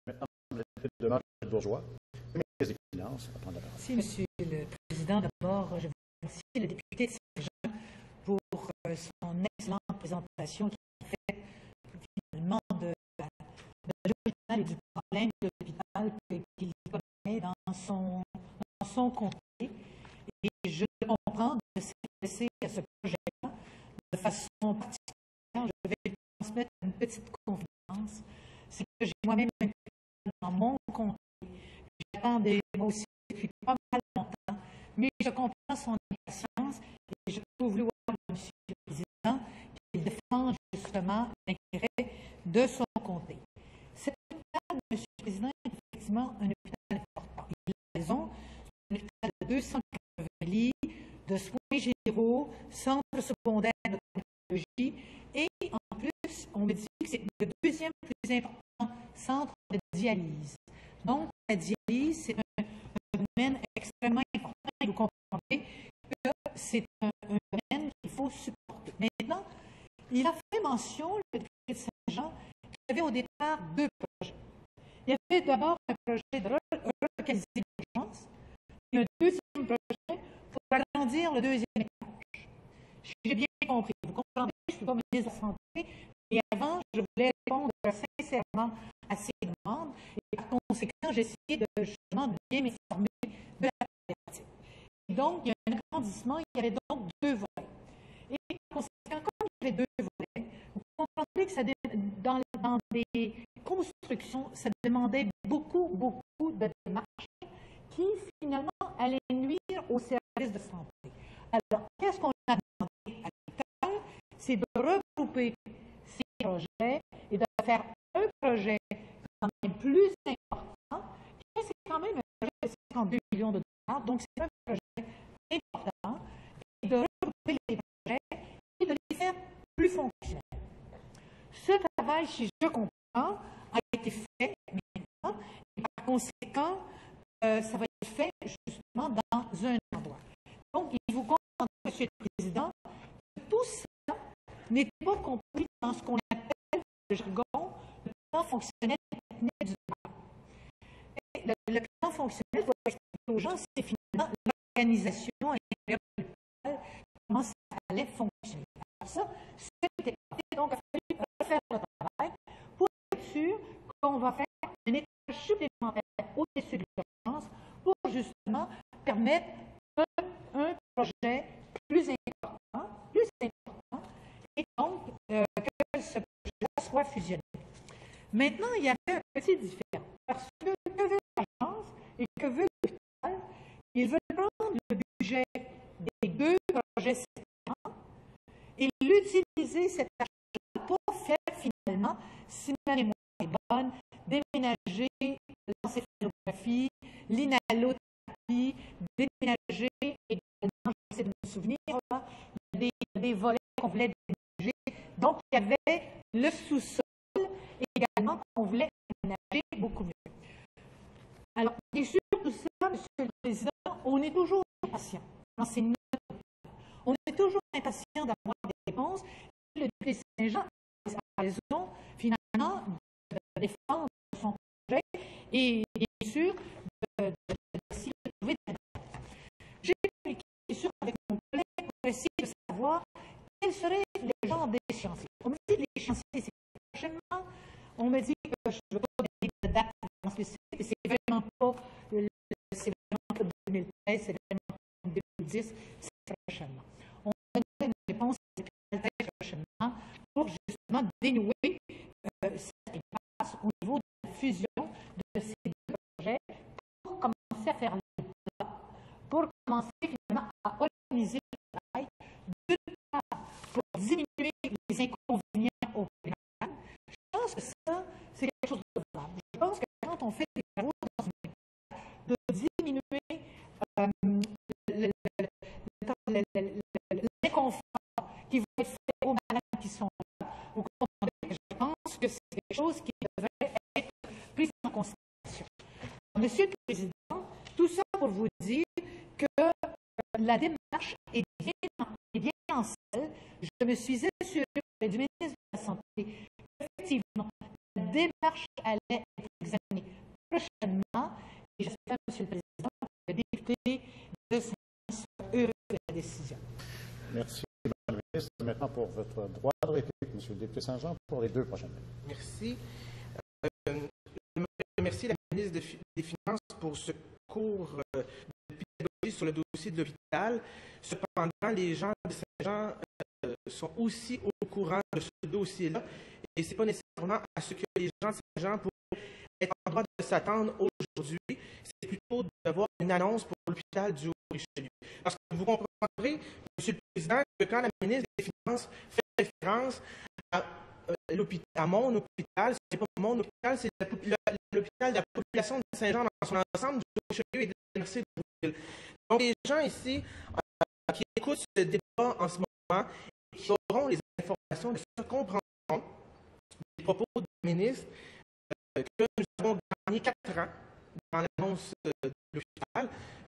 de Bourgeois, ministre des Finances, à prendre la parole. Merci, Monsieur le Président. D'abord, je remercie le député de Saint-Jean pour son excellente présentation qui fait finalement de l'hôpital et du problème de l'hôpital qu'il connaît dans son comté. Et je comprends de s'intéresser à ce projet-là de façon particulière. Je vais lui transmettre une petite confidence. C'est que j'ai moi-même un hôpital dans mon comté. J'attendais moi aussi depuis pas mal longtemps, mais je comprends son impatience et je trouve louable, Monsieur le Président, qu'il défend justement l'intérêt de son comté. Cet hôpital, Monsieur le Président, est effectivement un hôpital important. Il a raison, c'est un hôpital de 280 lits, de soins généraux, centre secondaire de cardiologie, et en plus, on me dit que c'est le deuxième plus important centre de dialyse. Donc, la dialyse, c'est un domaine extrêmement important et vous comprenez que c'est un domaine qu'il faut supporter. Maintenant, il a fait mention, le député de Saint-Jean, qu'il y avait au départ deux projets. Il y avait d'abord un projet de relocaliser l'urgence et un deuxième projet pour agrandir le deuxième étage. J'ai bien compris. Vous comprenez, je ne suis pas ministre de la Santé, mais avant, je voulais répondre sincèrement à ces demandes et par conséquent, j'ai essayé de justement bien m'informer de la problématique. Et donc, il y a un agrandissement, il y avait donc deux volets. Et par conséquent, comme il y avait deux volets, vous comprendrez que ça, dans des constructions, ça demandait beaucoup de démarches qui finalement allaient nuire au service de santé. Alors, qu'est-ce qu'on a demandé à l'hôpital? C'est de regrouper ces projets et de faire un projet quand même plus important. C'est quand même un projet de 52 millions de dollars, donc c'est un projet important, et de regrouper les projets et de les faire plus fonctionnels. Ce travail, si je comprends, a été fait maintenant, et par conséquent, ça va être fait justement dans un endroit. Donc, il vous comprend, Monsieur le Président, que tout ça n'est pas compris dans ce qu'on appelle le jargon le plan fonctionnel du travail. Le plan fonctionnel, pour expliquer aux gens, c'est finalement l'organisation intérieure de l'hôpital, comment ça allait fonctionner. Alors ça, c'était donc il a fallu refaire le travail pour être sûr qu'on va faire un étage supplémentaire au-dessus de l'urgence pour justement permettre un projet plus important, et donc que ce projet-là soit fusionné. Maintenant, il y avait un petit différent, parce que veut l'agence et que veut l'hôpital? Ils veulent prendre le budget des deux projets séparés et l'utiliser cet argent pour faire finalement, si ma mémoire est bonne, déménager l'encéphalographie, l'inhalothérapie, déménager également, j'essaie de me souvenir, là, il y a des volets qu'on voulait déménager. Donc, il y avait le sous-sol également qu'on voulait aménager beaucoup mieux. Alors, bien sûr, tout ça, Monsieur le Président, on est toujours impatient. On est toujours impatient d'avoir des réponses. Le député Saint-Jean a raison, finalement, de défendre son projet et bien sûr d'essayer de trouver des réponses. J'ai vérifié sûr avec mon collègue pour essayer de savoir quels seraient les genres d'échéanciers. On me dit que l'échéancier, c'est prochainement. On me dit que je ne veux pas donner de date spécifique, et c'est vraiment pas 2013, c'est vraiment pas 2010, c'est prochainement. On va donner une réponse très prochainement pour justement dénouer cette impasse au niveau de la fusion de ces deux projets pour commencer à faire le plan, pour commencer finalement à organiser le travail, d'une part pour diminuer les inconvénients au pénal. Je pense que ça, c'est quelque chose de faisable. Je pense que quand on fait des travaux dans une école, de diminuer l'inconfort qui va être fait aux malades qui sont là, vous comprenez que je pense que c'est quelque chose qui devrait être pris en considération. Monsieur le Président, tout ça pour vous dire que la démarche est bien en selle. Je me suis assurée auprès du ministre de la Santé qu'effectivement, la démarche allait être examinée maintenant pour votre droit de réplique, Monsieur le député Saint-Jean, pour les 2 prochaines minutes. Merci. Je me remercie la ministre des Finances pour ce cours de pédagogie sur le dossier de l'hôpital. Cependant, les gens de Saint-Jean sont aussi au courant de ce dossier-là et ce n'est pas nécessairement à ce que les gens de Saint-Jean pourraient être en droit de s'attendre aujourd'hui. C'est plutôt d'avoir une annonce pour l'hôpital du Haut-Richelieu. Parce que vous comprendrez, Monsieur le Président, que quand la ministre des Finances fait référence à mon hôpital, ce n'est pas mon hôpital, c'est l'hôpital de la population de Saint-Jean dans son ensemble, du Haut-Richelieu et de la MRC de Brouville. Donc, les gens ici qui écoutent ce débat en ce moment et qui auront les informations, comprendront des propos de la ministre que nous avons gagné 4 ans dans l'annonce de l'hôpital.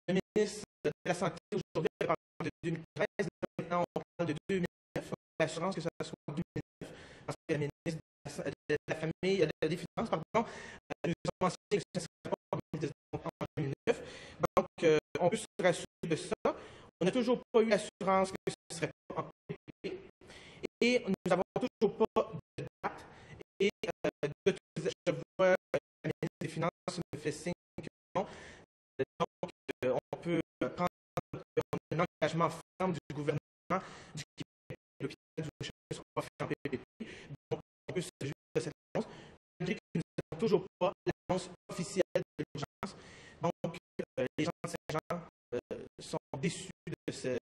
Le ministre de la Santé aujourd'hui a parlé de 2013, maintenant on parle de 2009. L'assurance que ça soit en 2009, parce que la ministre de la Famille, des Finances, pardon, nous a mentionné que ce ne serait pas en 2009. Donc, on peut se rassurer de ça. On n'a toujours pas eu l'assurance que ce ne serait pas en PPP. Et nous n'avons toujours pas de date. Et je vois que la ministre des Finances me fait signe que non. Donc, on peut prendre un engagement ferme du gouvernement du Québec. L'hôpital du Haut-Richelieu ne sera pas fait en PPP. Donc, on peut se réjouir de cette annonce, malgré que nous n'avons toujours pas l'annonce officielle de l'urgence. Donc, les gens de Saint-Jean sont déçus de ce